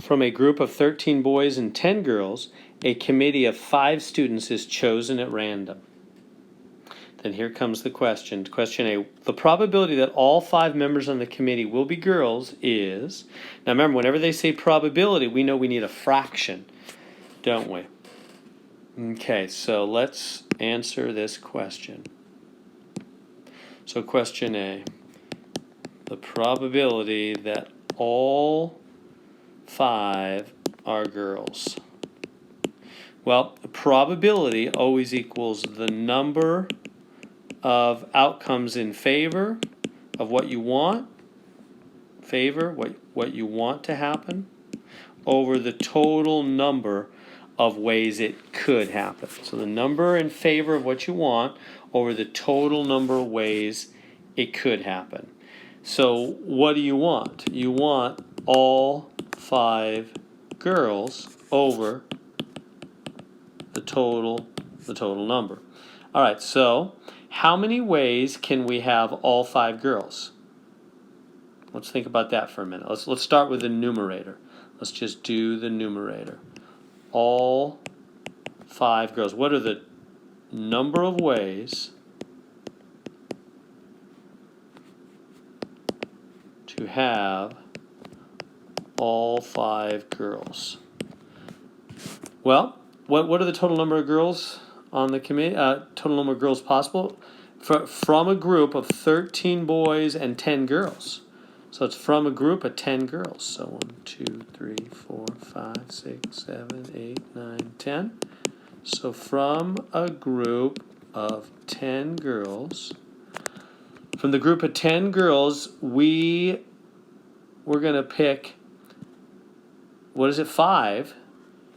From a group of 13 boys and 10 girls, a committee of 5 students is chosen at random. Then here comes the question. Question A. The probability that all 5 members on the committee will be girls is... Now remember, whenever they say probability, we know we need a fraction, don't we? Okay, so let's answer this question. So question A. The probability that all 5 are girls. Well, probability always equals the number of outcomes in favor of what you want, what you want to happen, over the total number of ways it could happen. So the number in favor of what you want over the total number of ways it could happen. So what do you want? You want all 5 girls over the total number. All right, so how many ways can we have all 5 girls? Let's think about that for a minute. Let's start with the numerator. Let's just do the numerator. All 5 girls. What are the number of ways to have all 5 girls? Well, what are the total number of girls on the committee? Total number of girls possible from a group of 13 boys and 10 girls. So it's from a group of 10 girls. So 1, 2, 3, 4, 5, 6, 7, 8, 9, 10. So from a group of 10 girls, from the group of 10 girls, we're going to pick, what is it, 5?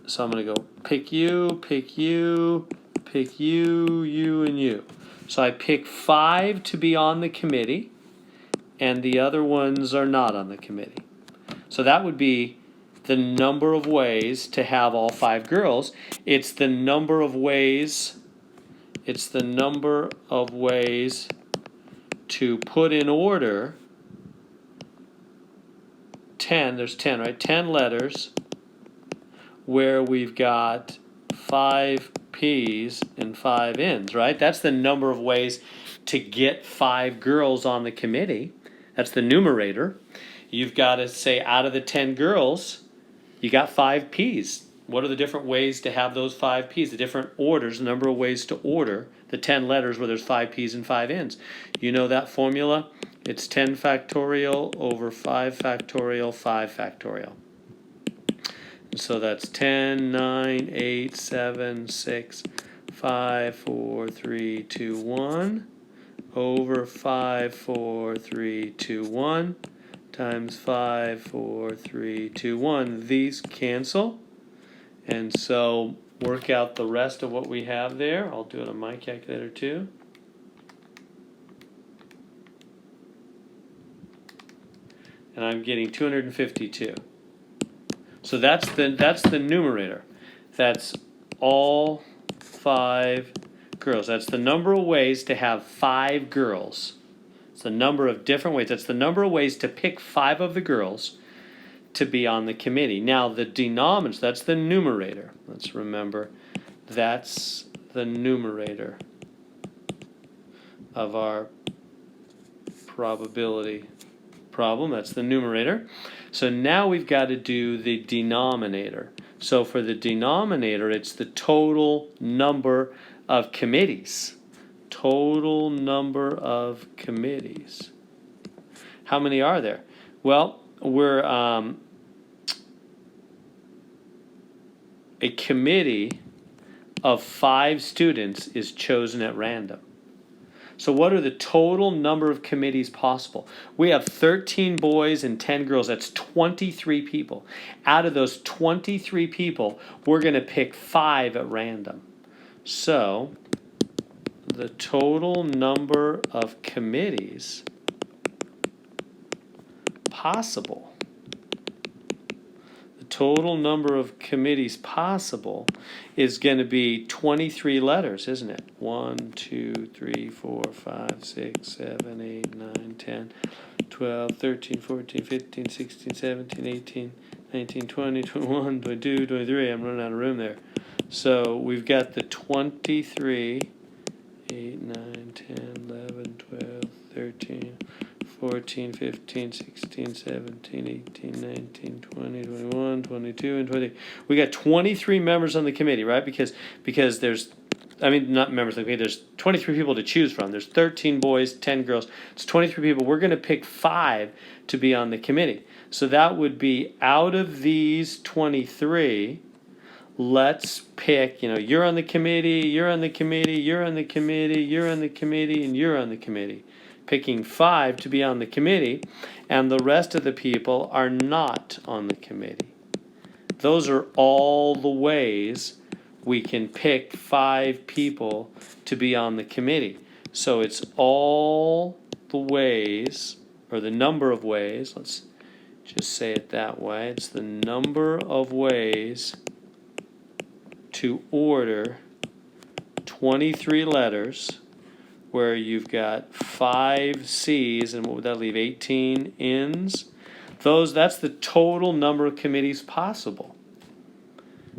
So I'm going to go pick you, pick you, pick you, you, and you. So I pick 5 to be on the committee, and the other ones are not on the committee. So that would be the number of ways to have all 5 girls. It's the number of ways to put in order 10, there's 10, right? 10 letters where we've got 5 P's and 5 N's, right? That's the number of ways to get 5 girls on the committee. That's the numerator. You've got to say out of the 10 girls, you got 5 P's. What are the different ways to have those 5 P's? The different orders, the number of ways to order the 10 letters where there's 5 P's and 5 N's. You know that formula? It's 10 factorial over 5 factorial, 5 factorial. So that's 10, 9, 8, 7, 6, 5, 4, 3, 2, 1 over 5, 4, 3, 2, 1 times 5, 4, 3, 2, 1. These cancel. And so work out the rest of what we have there. I'll do it on my calculator too. And I'm getting 252. So that's the numerator. That's all 5 girls. That's the number of ways to have 5 girls. It's the number of different ways. That's the number of ways to pick 5 of the girls to be on the committee. Now the denominator, that's the numerator. Let's remember, that's the numerator of our probability problem. That's the numerator. So now we've got to do the denominator. So for the denominator, it's the total number of committees. Total number of committees. How many are there? Well, we're a committee of 5 students is chosen at random. So what are the total number of committees possible? We have 13 boys and 10 girls. That's 23 people. Out of those 23 people, we're going to pick 5 at random. So the total number of committees possible, total number of committees possible is going to be 23 letters, isn't it? 1, 2, 3, 4, 5, 6, 7, 8, 9, 10, 12, 13, 14, 15, 16, 17, 18, 19, 20, 21, 22, 23. I'm running out of room there. So we've got the 23, 8, 9, 10, 11, 12, 13, 14, 15, 16, 17, 18, 19, 20, 21, 22, and 20. We got 23 members on the committee, right? Because there's, I mean, not members of the committee, there's 23 people to choose from. There's 13 boys, 10 girls. It's 23 people. We're going to pick 5 to be on the committee. So that would be out of these 23, let's pick, you're on the committee, you're on the committee, you're on the committee, you're on the committee, and you're on the committee. Picking 5 to be on the committee, and the rest of the people are not on the committee. Those are all the ways we can pick 5 people to be on the committee. So it's all the ways, or the number of ways, let's just say it that way. It's the number of ways to order 23 letters where you've got 5 C's, and what would that leave? 18 N's. That's the total number of committees possible.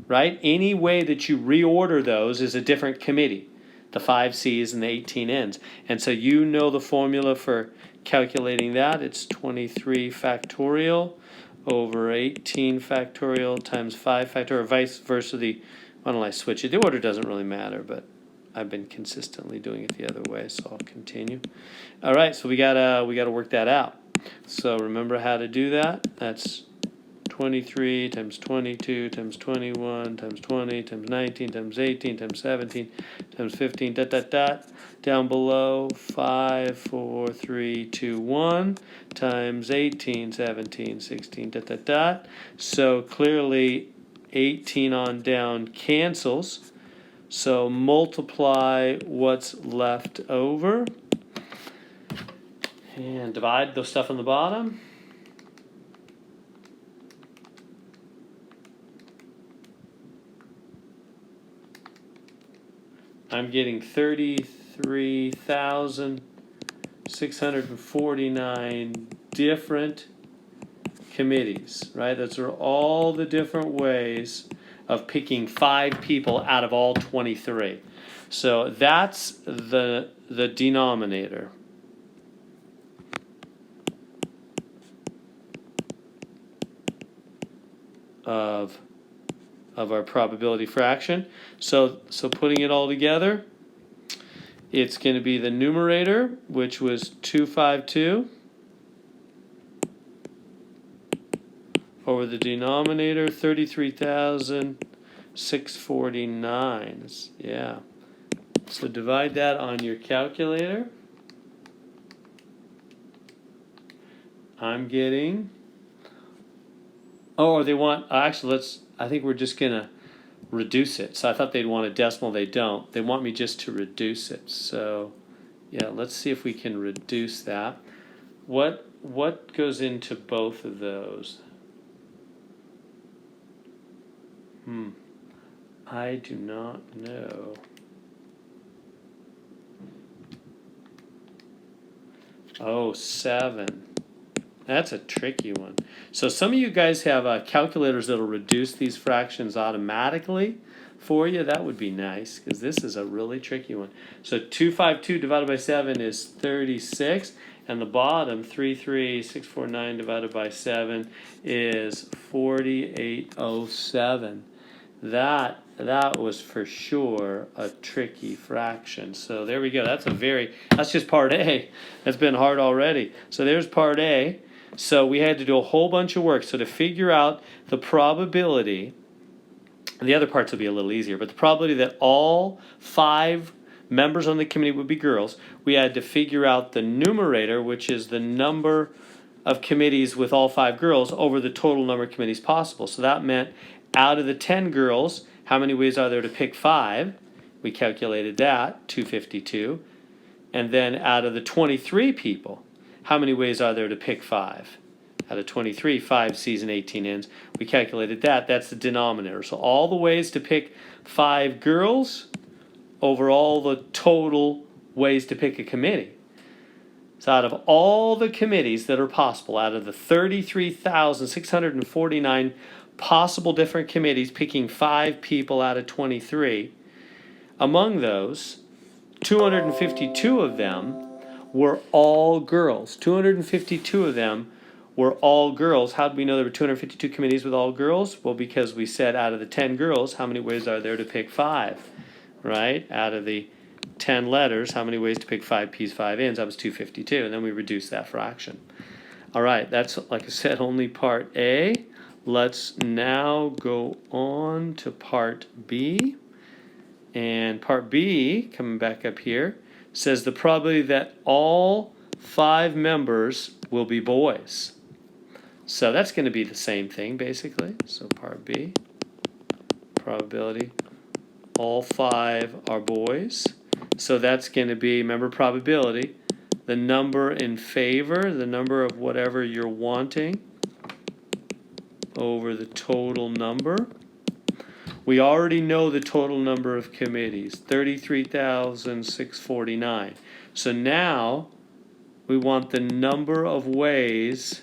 Right? Any way that you reorder those is a different committee. The 5 C's and the 18 N's. And so you know the formula for calculating that. It's 23 factorial over 18 factorial times 5 factorial, or vice versa. Why don't I switch it? The order doesn't really matter, but I've been consistently doing it the other way, so I'll continue. All right, so we gotta work that out. So remember how to do that. That's 23 times 22 times 21 times 20 times 19 times 18 times 17 times 15 down below 5 4 3 2 1 times 18 17 16 So clearly 18 on down cancels. So multiply what's left over and divide the stuff on the bottom. I'm getting 33,649 different committees, right? Those are all the different ways of picking 5 people out of all 23. So that's the denominator of our probability fraction. So putting it all together, it's going to be the numerator, which was 252, over the denominator, 33,649. Yeah. So divide that on your calculator. I'm getting, they want, actually, I think we're just going to reduce it. So I thought they'd want a decimal. They don't. They want me just to reduce it. So, yeah, let's see if we can reduce that. What goes into both of those? I do not know. Oh, 7. That's a tricky one. So some of you guys have calculators that'll reduce these fractions automatically for you. That would be nice, because this is a really tricky one. So 252 divided by 7 is 36, and the bottom, 33649 divided by 7 is 4807. That was for sure a tricky fraction. So there we go. That's just part A. That's been hard already. So there's part A. So we had to do a whole bunch of work. So to figure out the probability, and the other parts will be a little easier, but the probability that all 5 members on the committee would be girls, we had to figure out the numerator, which is the number of committees with all 5 girls over the total number of committees possible. So that meant out of the 10 girls, how many ways are there to pick 5? We calculated that, 252. And then out of the 23 people, how many ways are there to pick 5? Out of 23, 5 C's and 18 N's. We calculated that. That's the denominator. So all the ways to pick 5 girls over all the total ways to pick a committee. So out of all the committees that are possible, out of the 33,649 possible different committees, picking 5 people out of 23, among those, 252 of them were all girls. 252 of them were all girls. How did we know there were 252 committees with all girls? Well, because we said out of the 10 girls, how many ways are there to pick 5? Right? Out of the 10 letters, how many ways to pick 5 P's, 5 N's? That was 252, and then we reduced that fraction. All right, that's, like I said, only part A. Let's now go on to part B. And part B, coming back up here, says the probability that all 5 members will be boys. So that's going to be the same thing, basically. So part B, probability, all 5 are boys. So that's going to be, remember probability, the number in favor, the number of whatever you're wanting, over the total number. We already know the total number of committees, 33,649. So now we want the number of ways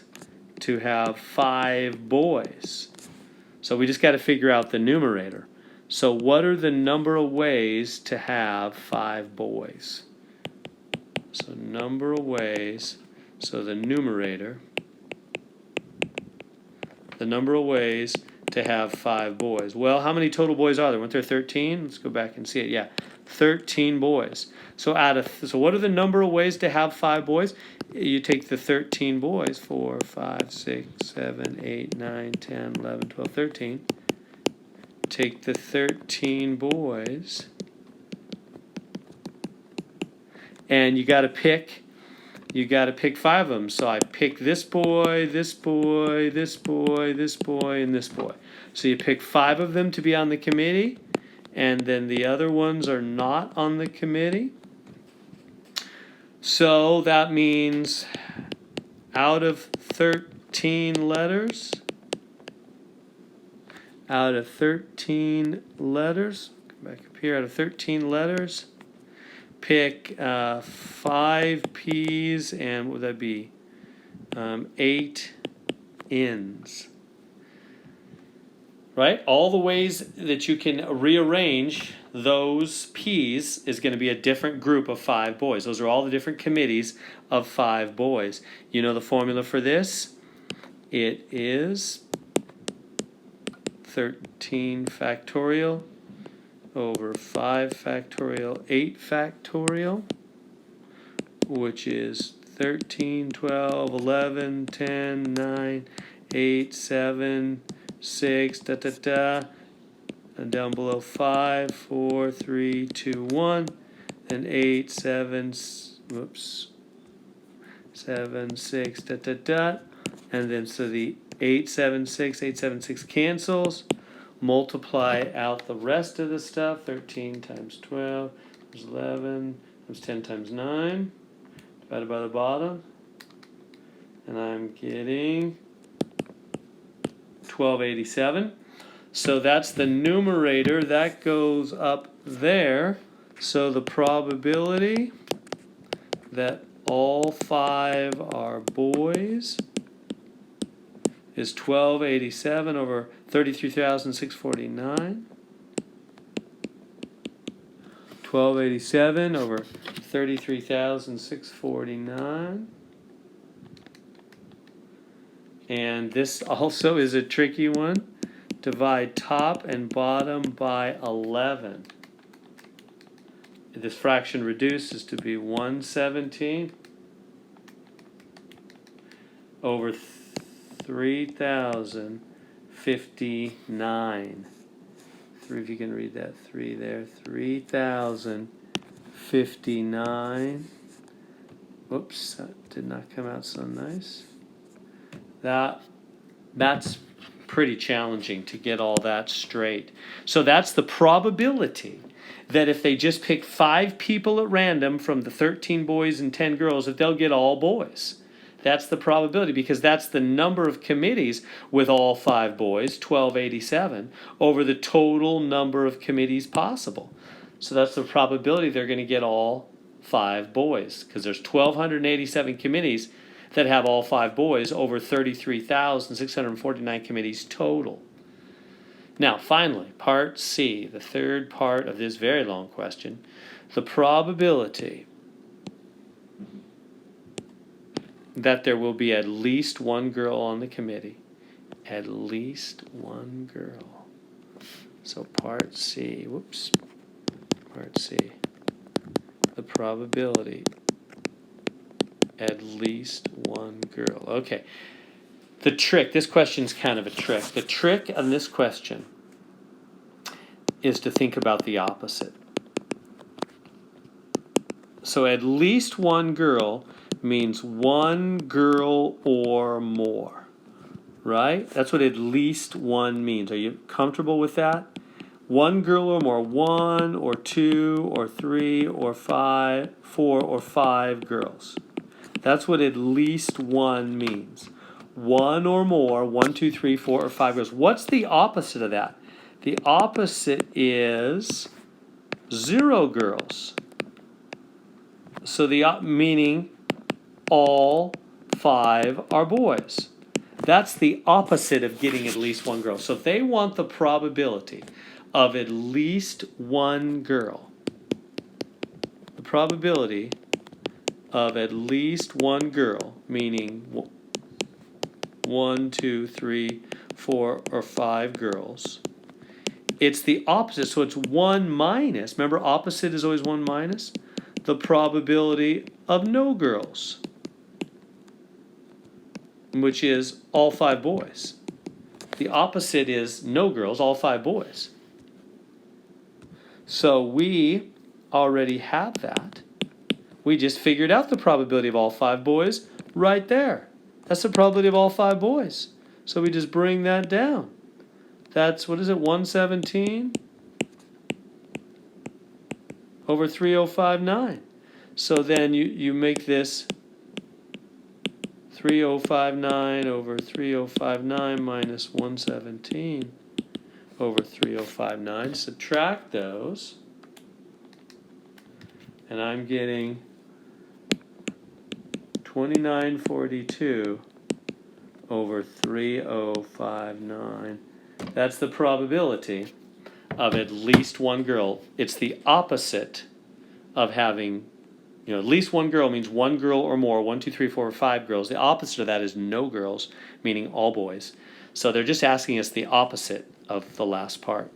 to have 5 boys. So we just got to figure out the numerator. So what are the number of ways to have 5 boys? So number of ways, so the numerator, the number of ways to have 5 boys. Well, how many total boys are there? Weren't there 13? Let's go back and see it. Yeah, 13 boys. So so what are the number of ways to have 5 boys? You take the 13 boys, 4, 5, 6, 7, 8, 9, 10, 11, 12, 13. Take the 13 boys, and you got to pick 5 of them. So I pick this boy, this boy, this boy, this boy, and this boy. So you pick 5 of them to be on the committee, and then the other ones are not on the committee. So that means out of 13 letters, come back up here, out of 13 letters, pick 5 P's and what would that be? 8 N's. Right? All the ways that you can rearrange those P's is going to be a different group of 5 boys. Those are all the different committees of 5 boys. You know the formula for this? It is 13 factorial over 5 factorial, 8 factorial, which is 13, 12, 11, 10, 9, 8, 7, 6, and down below 5, 4, 3, 2, 1, and 8, 7, 7, 6, and then so the 876 cancels. Multiply out the rest of the stuff. 13 times 12 is 11 times 10 times 9 divided by the bottom, and I'm getting 1287. So that's the numerator. That goes up there. So the probability that all 5 are boys is 1287 over 33,649. 1287 over 33,649. And this also is a tricky one. Divide top and bottom by 11. This fraction reduces to be 117 over 3,059. 3, if you can read that 3 there. 3,059. Whoops, that did not come out so nice. That's pretty challenging to get all that straight. So that's the probability that if they just pick 5 people at random from the 13 boys and 10 girls, that they'll get all boys. That's the probability, because that's the number of committees with all 5 boys, 1287, over the total number of committees possible. So that's the probability they're going to get all 5 boys, because there's 1,287 committees that have all 5 boys, over 33,649 committees total. Now, finally, part C, the third part of this very long question, the probability that there will be at least one girl on the committee. At least one girl. So part C, part C, the probability at least one girl. Okay, the trick, this question's kind of a trick. The trick on this question is to think about the opposite. So at least one girl means one girl or more, right? That's what at least one means. Are you comfortable with that? One girl or more, 1 or 2 or 3 or 5, 4 or 5 girls. That's what at least one means. One or more, 1, 2, 3, 4 or 5 girls. What's the opposite of that? The opposite is 0 girls. So meaning all 5 are boys. That's the opposite of getting at least one girl. So if they want the probability of at least one girl, the probability of at least one girl, meaning 1, 2, 3, 4, or 5 girls, it's the opposite. So it's 1 minus, remember opposite is always 1 minus, the probability of no girls, which is all 5 boys. The opposite is no girls, all 5 boys. So we already have that. We just figured out the probability of all 5 boys right there. That's the probability of all 5 boys. So we just bring that down. That's, what is it, 117 over 3059. So then you make this 3059 over 3059 minus 117 over 3059. Subtract those. And I'm getting 2942 over 3059. That's the probability of at least one girl. It's the opposite of having, at least one girl means one girl or more, 1, 2, 3, 4, or 5 girls. The opposite of that is no girls, meaning all boys. So they're just asking us the opposite of the last part.